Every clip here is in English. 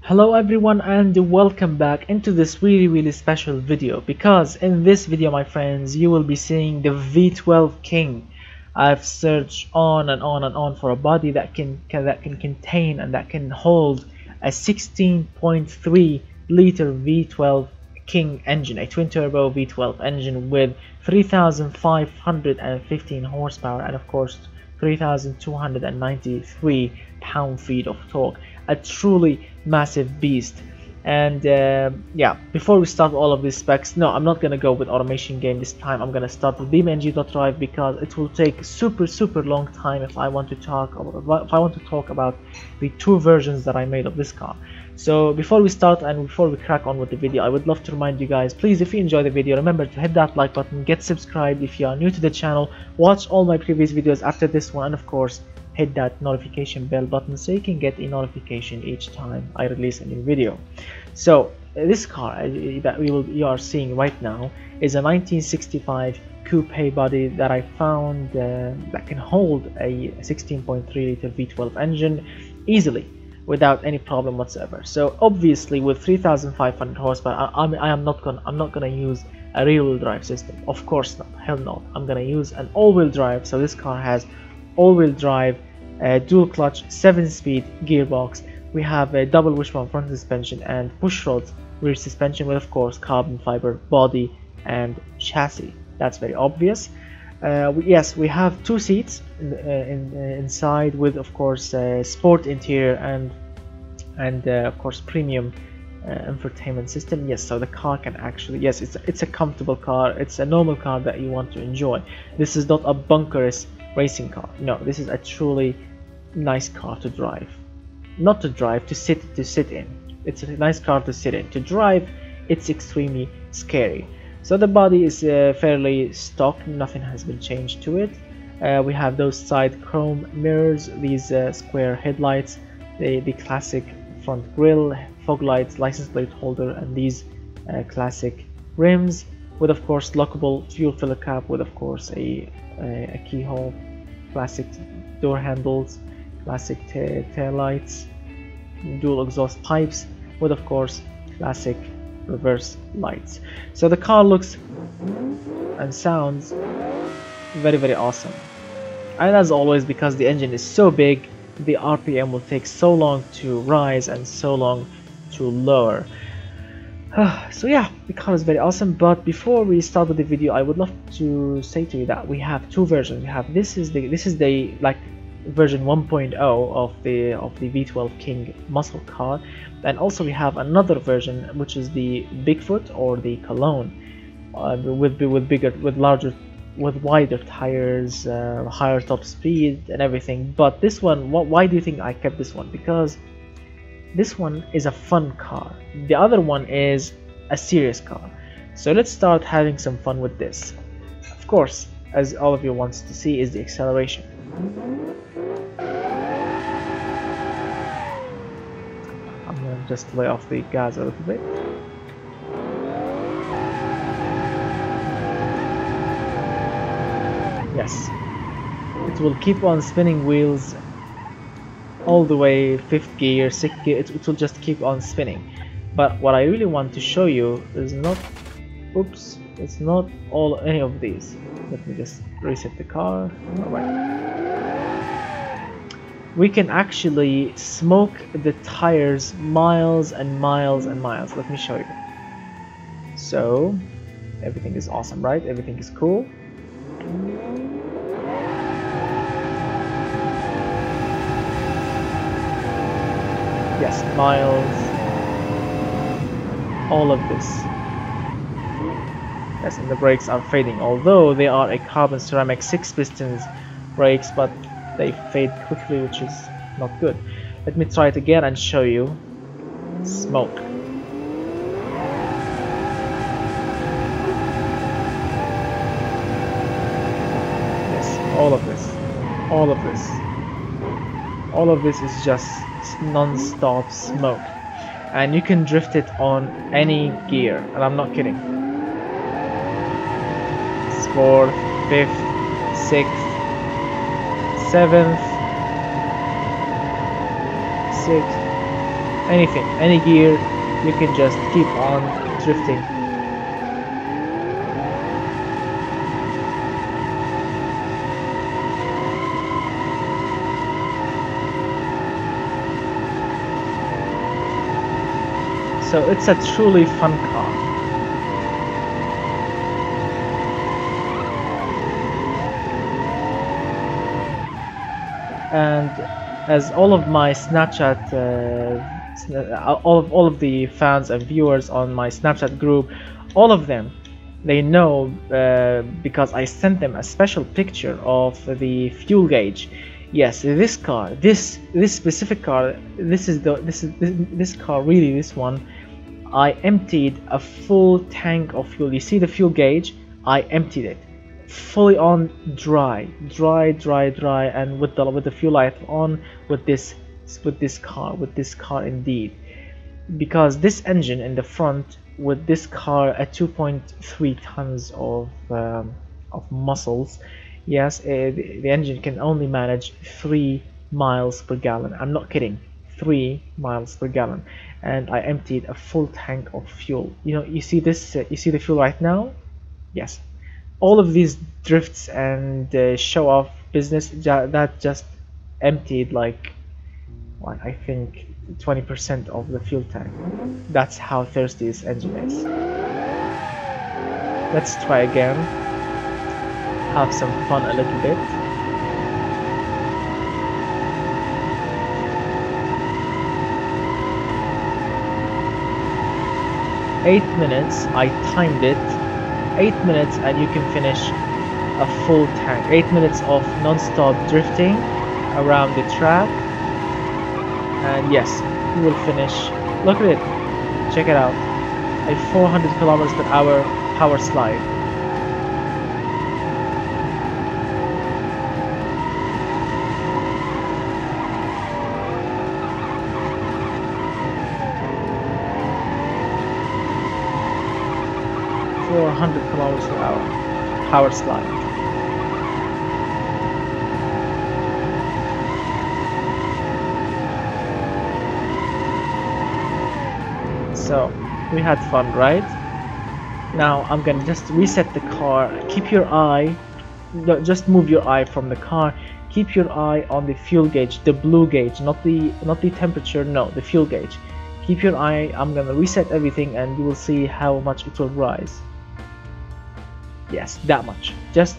Hello everyone and welcome back into this really special video, because in this video, my friends, you will be seeing the V12 King. I've searched on and on for a body that can contain and that can hold a 16.3 liter V12 King engine, a twin turbo V12 engine with 3,515 horsepower and of course 3,293 pound-feet of torque. A truly massive beast. And yeah, before we start all of these specs, no, I'm not gonna go with automation game this time. I'm gonna start with BeamNG.drive because it will take super long time if I want to talk about the two versions that I made of this car. So before we start and before we crack on with the video, I would love to remind you guys, please, if you enjoy the video, remember to hit that like button, get subscribed if you are new to the channel, watch all my previous videos after this one, and of course hit that notification bell button so you can get a notification each time I release a new video. So this car that you are seeing right now is a 1965 coupe body that I found that can hold a 16.3 liter V12 engine easily without any problem whatsoever. So obviously with 3,500 horsepower, I'm not gonna use a rear-wheel drive system. Of course not, hell no. I'm gonna use an all-wheel drive. So this car has all-wheel drive, dual clutch, 7-speed gearbox. We have a double wishbone front suspension and push rods rear suspension with of course carbon fiber body and chassis. That's very obvious. Yes, we have two seats inside with of course sport interior and of course premium infotainment system. Yes, so the car can actually, yes, it's a comfortable car. It's a normal car that you want to enjoy. This is not a bunkerous racing car. No, this is a truly nice car to drive. Not to drive, to sit in. It's a nice car to sit in. To drive, it's extremely scary. So the body is fairly stock, nothing has been changed to it. We have those side chrome mirrors, these square headlights, the classic front grille, fog lights, license plate holder, and these classic rims with of course lockable fuel filler cap with of course a keyhole, classic door handles, classic tail lights, dual exhaust pipes with of course classic reverse lights. So the car looks and sounds very awesome, and as always, because the engine is so big, the RPM will take so long to rise and so long to lower. So yeah, the car is very awesome. But before we start with the video, I would love to say to you that we have two versions. We have this is the like version 1.0 of the V12 King muscle car, and also we have another version which is the Bigfoot or the Cologne, with wider tires, higher top speed and everything. But this one, why do you think I kept this one? Because this one is a fun car. The other one is a serious car. So let's start having some fun with this. Of course, as all of you wants to see, is the acceleration. I'm gonna just lay off the gas a little bit. Yes, it will keep on spinning wheels all the way 5th gear, 6th gear. It will just keep on spinning. But what I really want to show you is not, oops, it's not any of these. Let me just reset the car. Alright, we can actually smoke the tires miles and miles and miles. Let me show you. So everything is awesome, right? Everything is cool. Yes, miles, all of this. Yes, and the brakes are fading, although they are a carbon ceramic 6 pistons brakes, but they fade quickly, which is not good. Let me try it again and show you. Smoke. Yes, all of this, all of this, all of this is just non-stop smoke, and you can drift it on any gear, and I'm not kidding. 4th, 5th, 6th, 7th, 6th, anything, any gear, you can just keep on drifting. So it's a truly fun car. And as all of my Snapchat, all of the fans and viewers on my Snapchat group, all of them, they know because I sent them a special picture of the fuel gauge. Yes, this car, this specific car, this car, really, this one, I emptied a full tank of fuel. You see the fuel gauge? I emptied it fully on dry, and with the fuel light on with this car indeed, because this engine in the front with this car at 2.3 tons of muscles. Yes, the engine can only manage 3 miles per gallon. I'm not kidding, 3 miles per gallon, and I emptied a full tank of fuel. You know, you see this, you see the fuel right now. Yes, all of these drifts and show off business, that just emptied like I think 20% of the fuel tank. That's how thirsty this engine is. Let's try again, have some fun a little bit. Eight minutes, I timed it. 8 minutes and you can finish a full tank. 8 minutes of non-stop drifting around the track, and yes, you will finish. Look at it, check it out, a 400 kilometers per hour power slide. Kilometers per hour power slide. So we had fun, right? Now I'm gonna just reset the car. Keep your eye, just move your eye from the car. Keep your eye on the fuel gauge, the blue gauge, not the temperature, no, the fuel gauge. Keep your eye. I'm gonna reset everything and you will see how much it will rise. Yes, that much. Just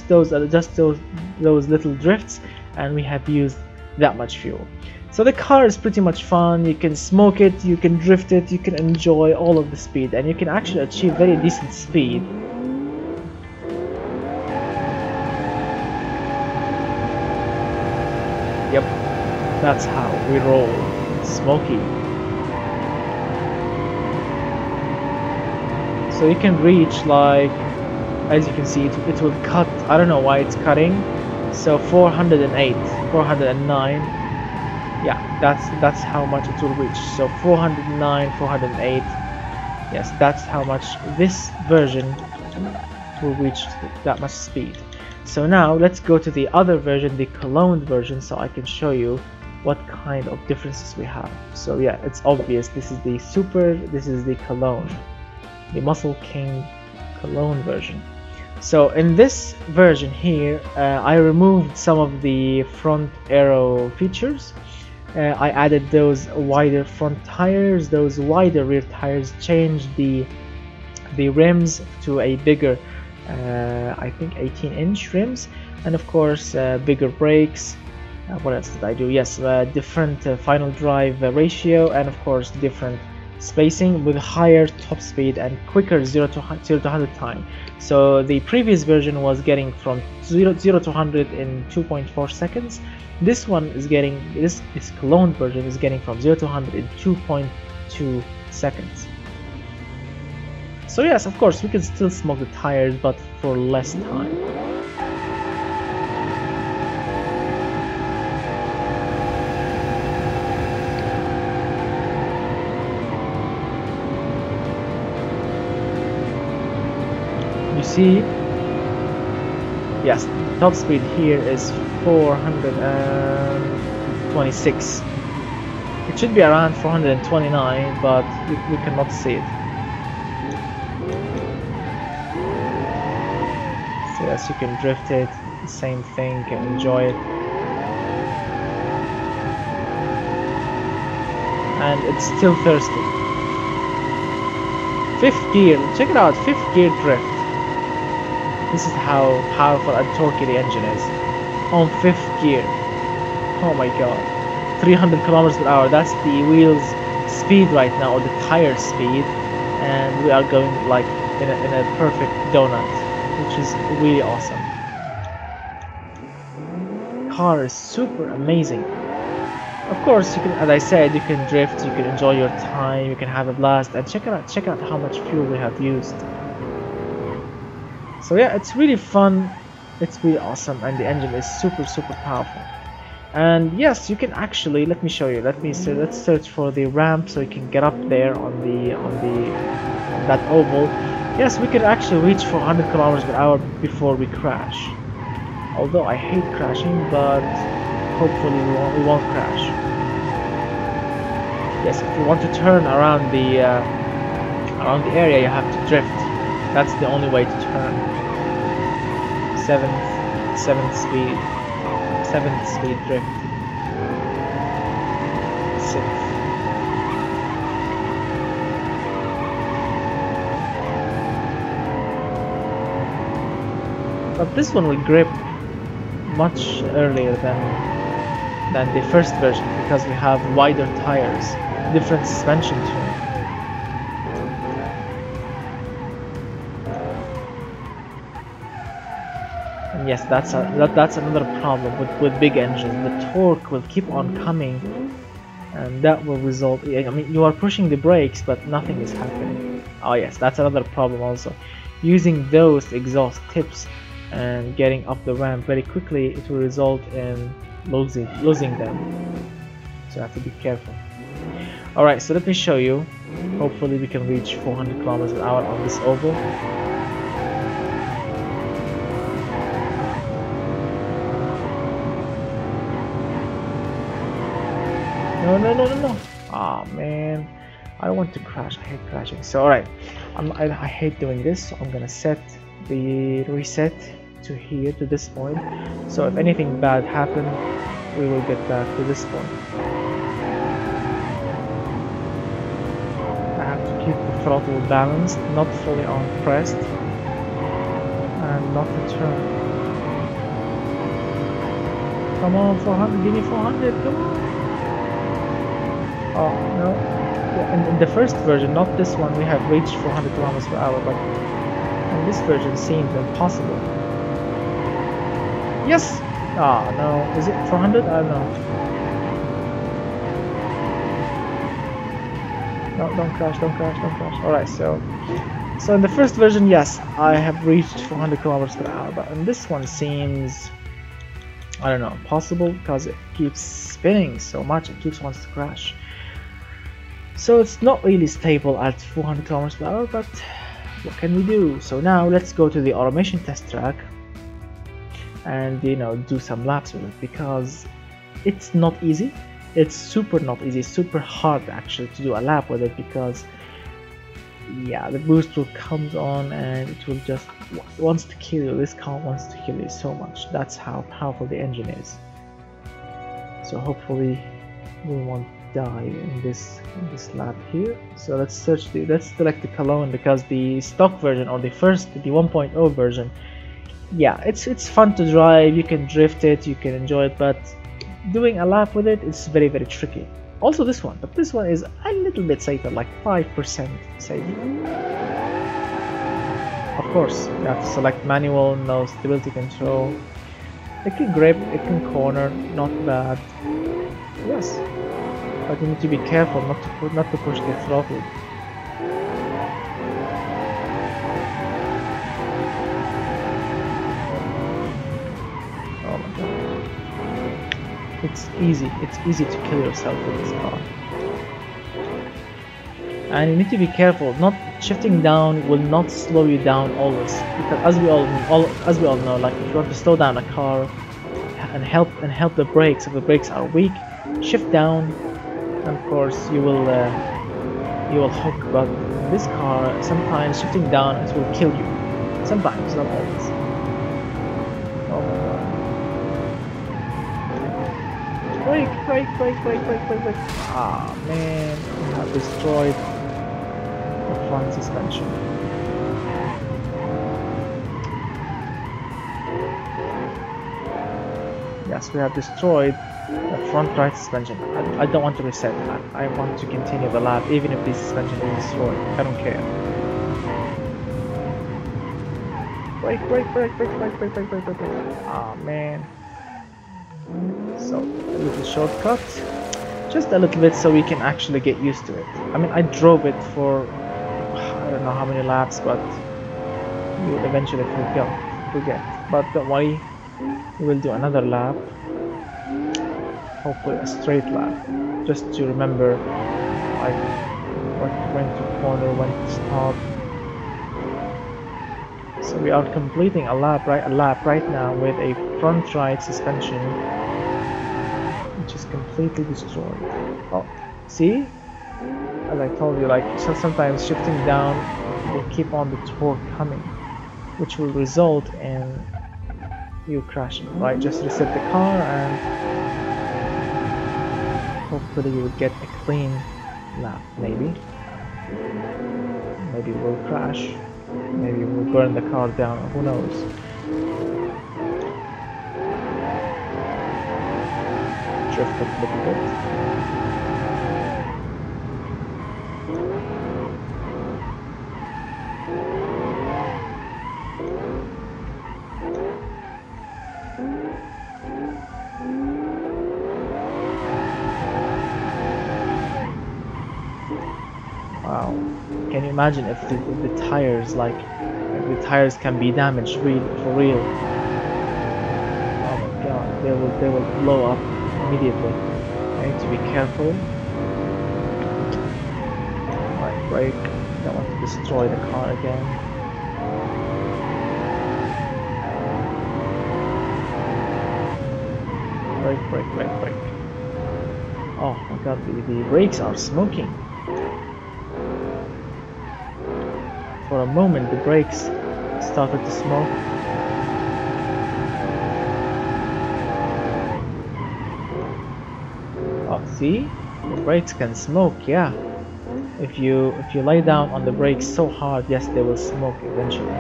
those little drifts, and we have used that much fuel. So the car is pretty much fun. You can smoke it, you can drift it, you can enjoy all of the speed, and you can actually achieve very decent speed. Yep, that's how we roll. Smoky. So you can reach, like, as you can see, it will cut. I don't know why it's cutting. So 408, 409. Yeah, that's how much it will reach. So 409, 408. Yes, that's how much this version will reach, that much speed. So now let's go to the other version, the Cologne version, so I can show you what kind of differences we have. So yeah, it's obvious. This is the Super, this is the Cologne, the Muscle King Cologne version. So in this version here, I removed some of the front aero features. I added those wider front tires, those wider rear tires, changed the rims to a bigger, I think 18-inch rims, and of course bigger brakes. What else did I do? Yes, different final drive ratio, and of course different spacing with higher top speed and quicker 0 to 100 time. So the previous version was getting from 0 to 100 in 2.4 seconds. This one is getting, this Cologne version is getting from 0 to 100 in 2.2 seconds. So yes, of course we can still smoke the tires, but for less time. You see, yes, top speed here is 426 It should be around 429, but we cannot see it. So yes, you can drift it, the same thing, you can enjoy it. And it's still thirsty. 5th gear, check it out, 5th gear drift. This is how powerful and torquey the engine is. On 5th gear. Oh my god. 300 kilometers per hour, that's the wheel's speed right now, or the tire speed. And we are going like in a perfect donut, which is really awesome. Car is super amazing. Of course, you can, as I said, you can drift, you can enjoy your time, you can have a blast, and check out how much fuel we have used. So yeah, it's really fun, it's really awesome, and the engine is super powerful. And yes, you can actually, let me show you. Let's search for the ramp so you can get up there on that oval. Yes, we can actually reach 400 kilometers per hour before we crash. Although I hate crashing, but hopefully we won't crash. Yes, if you want to turn around the area, you have to drift. That's the only way to turn. 7th speed drift. 6th. But this one will grip much earlier than the first version because we have wider tires, different suspension tune. And yes, that's another problem with big engines. The torque will keep on coming, and that will result. I mean, you are pushing the brakes, but nothing is happening. Oh yes, that's another problem also. Using those exhaust tips and getting up the ramp very quickly, it will result in losing them. So you have to be careful. Alright, so let me show you. Hopefully we can reach 400 kilometers per hour on this oval. No. Ah, man. I don't want to crash. I hate crashing. So alright, I hate doing this, so I'm gonna set the reset to here, to this point. So if anything bad happens, we will get back to this point. I have to keep the throttle balanced, not fully on pressed, and not to turn. Come on, 400, give me 400, come on! Oh, no. Yeah, in the first version, not this one, we have reached 400 kilometers per hour, but in this version seems impossible. Yes! Ah, no. Is it 400? I don't know. No, don't crash. Alright, so in the first version, yes, I have reached 400 kilometers per hour, but in this one seems, I don't know, possible because it keeps spinning so much, it keeps wants to crash. So it's not really stable at 400 kilometers per hour, but what can we do? So now let's go to the automation test track and do some laps with it, because it's not easy. It's super not easy, super hard actually to do a lap with it, because yeah, the boost will come on and it will just wants to kill you. This car wants to kill you so much. That's how powerful the engine is. So hopefully we won't die in this lap here. So let's select the Cologne, because the stock version, or the 1.0 version, yeah, it's fun to drive. You can drift it, you can enjoy it, but doing a lap with it is very tricky. Also this one, but this one is a little bit safer, like 5% safer. Of course, you have to select manual, no stability control. It can grip, it can corner, not bad. Yes, but you need to be careful not to push the throttle. Oh my god. It's easy to kill yourself with this car. And you need to be careful. Not shifting down will not slow you down always, because as we all know, like if you want to slow down a car and help the brakes, if the brakes are weak, shift down And of course you will hook, but this car sometimes shifting down it will kill you. Sometimes, not always. Oh my god. Brake, brake, brake, brake, brake, brake, brake. Ah man, we have destroyed the front suspension. Yes, we have destroyed the front right suspension. I don't want to reset. I want to continue the lap even if the suspension is destroyed. I don't care. Brake, brake, brake, brake, brake, brake, brake, brake, brake, brake. Ah man. So a little shortcut. Just a little bit so we can actually get used to it. I mean, I drove it for I don't know how many laps, but you will eventually forget. But don't worry, we will do another lap. Hopefully a straight lap, just to remember like when to corner, when to stop. So we are completing a lap right now with a front right suspension which is completely destroyed. Oh, see? As I told you, like sometimes shifting down will keep on the torque coming, which will result in you crashing, right? Just reset the car and hopefully you will get a clean lap. Maybe we'll crash, maybe we'll burn the car down, who knows. Drift a little bit. Wow, can you imagine if the tires, like, if the tires can be damaged for real? Oh my god, they will blow up immediately. I need to be careful. Right, brake. Don't want to destroy the car again. Brake, brake, brake, brake. Oh my god, the brakes are smoking. For a moment the brakes started to smoke. Oh, see? The brakes can smoke, yeah. If you lay down on the brakes so hard, yes, they will smoke eventually.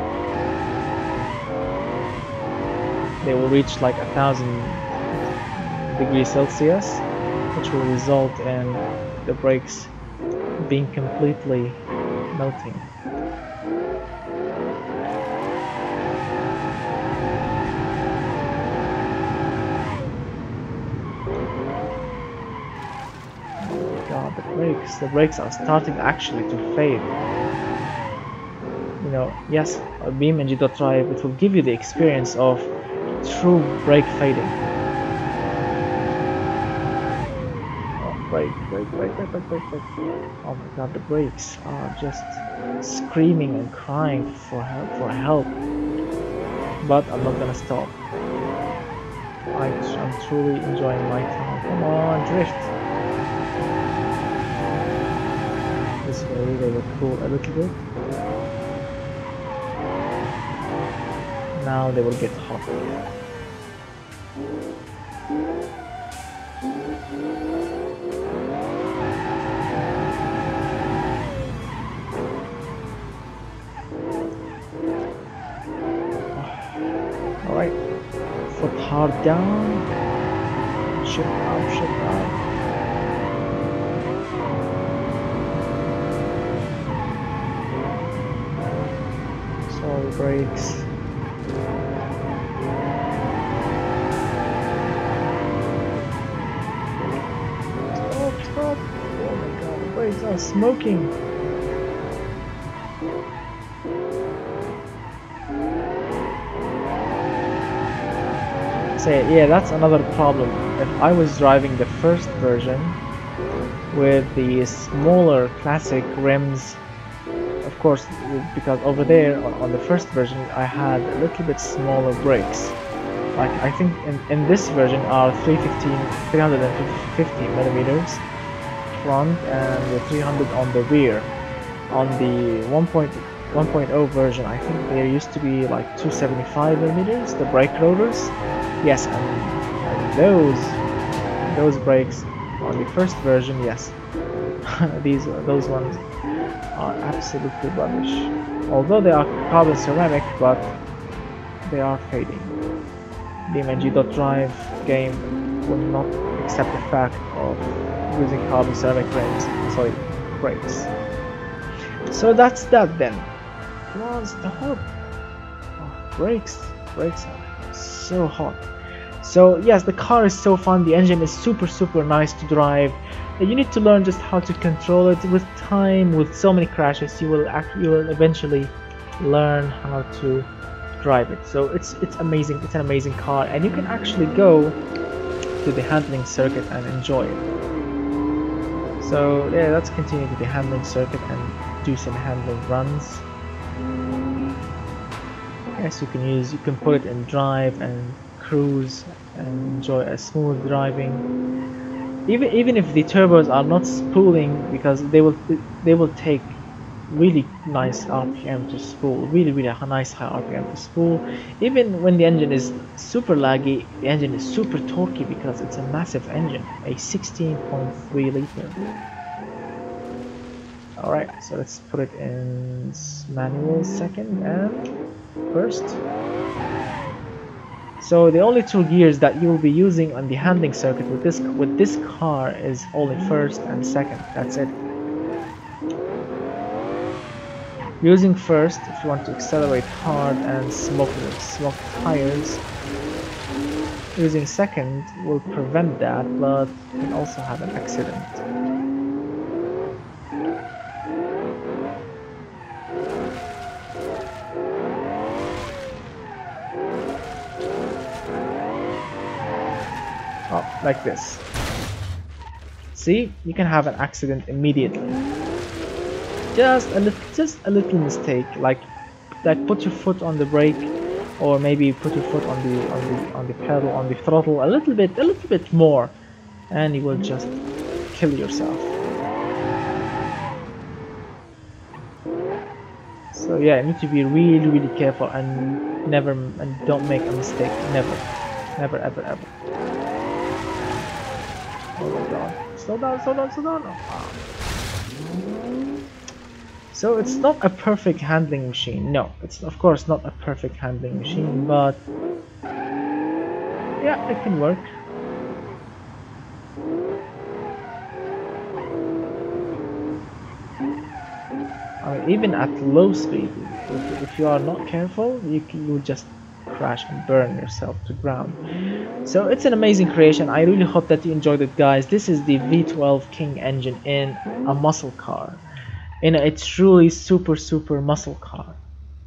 They will reach like 1,000 degrees Celsius, which will result in the brakes being completely melting. God, the brakes are starting actually to fade. You know, yes, a beam and G.Drive, it will give you the experience of true brake fading. Oh, brake, brake, brake, brake, brake, brake, brake. Oh my god, the brakes are just screaming and crying for help. But I'm not gonna stop. I'm truly enjoying my time. Come on, drift. This way they will cool a little bit. Now they will get hot. Alright, foot hard down, shift up, shift up. Sorry, brakes. Stop. Oh my god, the brakes are smoking. So yeah, that's another problem. If I was driving the first version with the smaller classic rims, of course, because over there on the first version I had a little bit smaller brakes. Like I think in this version are 350 millimeters, front and the 300 on the rear. On the 1.0 version, I think there used to be like 275 millimeters, the brake rotors. Yes, and those brakes on the first version, yes, those ones are absolutely rubbish. Although they are carbon ceramic, but they are fading. BeamNG.drive game will not accept the fact of using carbon ceramic brakes. So that's that then. Plus the hot brakes are so hot. So yes, the car is so fun, the engine is super nice to drive. You need to learn just how to control it. With time, with so many crashes, you will eventually learn how to drive it. So it's amazing. It's an amazing car, and you can actually go to the handling circuit and enjoy it. So yeah, let's continue to the handling circuit and do some handling runs. Yes, you can put it in drive and cruise and enjoy a smooth driving. Even if the turbos are not spooling, because they will take really nice RPM to spool, really nice high RPM to spool. Even when the engine is super laggy, the engine is super torquey because it's a massive engine, a 16.3 liter. Alright, so let's put it in manual second and first. So the only two gears that you will be using on the handling circuit with this car is only first and second. That's it. Using first if you want to accelerate hard and smoke tires. Using second will prevent that, but you can also have an accident. Oh, like this. See, you can have an accident immediately. Just a little mistake, like put your foot on the brake, or maybe put your foot on the pedal, on the throttle a little bit more, and you will just kill yourself. So yeah, you need to be really careful and don't make a mistake. Never ever. Oh my god. Slow down. Oh. So it's not a perfect handling machine. No, it's of course not a perfect handling machine, but yeah, it can work. I mean, even at low speed, if you are not careful, you will just crash and burn yourself to ground. So it's an amazing creation. I really hope that you enjoyed it, guys. This is the V12 King Engine in a muscle car, in a truly super muscle car,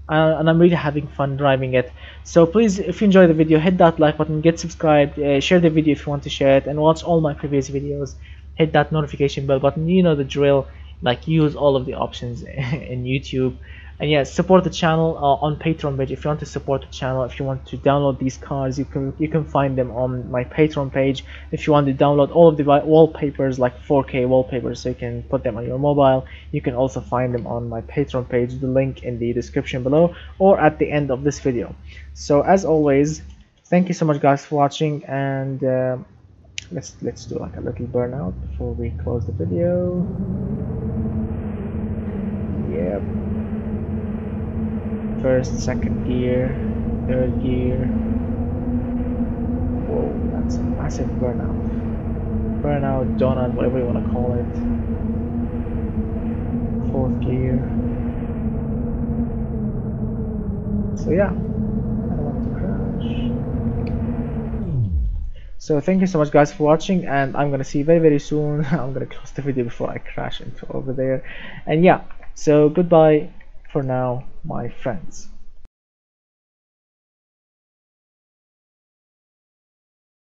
and I'm really having fun driving it. So please, if you enjoyed the video, hit that like button, get subscribed, share the video if you want to share it, and watch all my previous videos. Hit that notification bell button, you know the drill. Like, use all of the options in YouTube. And yeah, support the channel on Patreon page. If you want to support the channel, if you want to download these cars, you can find them on my Patreon page. If you want to download all of the wallpapers, like 4K wallpapers, so you can put them on your mobile, you can also find them on my Patreon page. The link in the description below or at the end of this video. So as always, thank you so much, guys, for watching, and let's do like a little burnout before we close the video. Yep. First, second gear, third gear. Whoa, that's a massive burnout. Burnout, donut, whatever you want to call it. Fourth gear. So yeah, I don't want to crash. So thank you so much, guys, for watching, and I'm gonna see you very soon. I'm gonna close the video before I crash into over there. And yeah, so goodbye for now, my friends.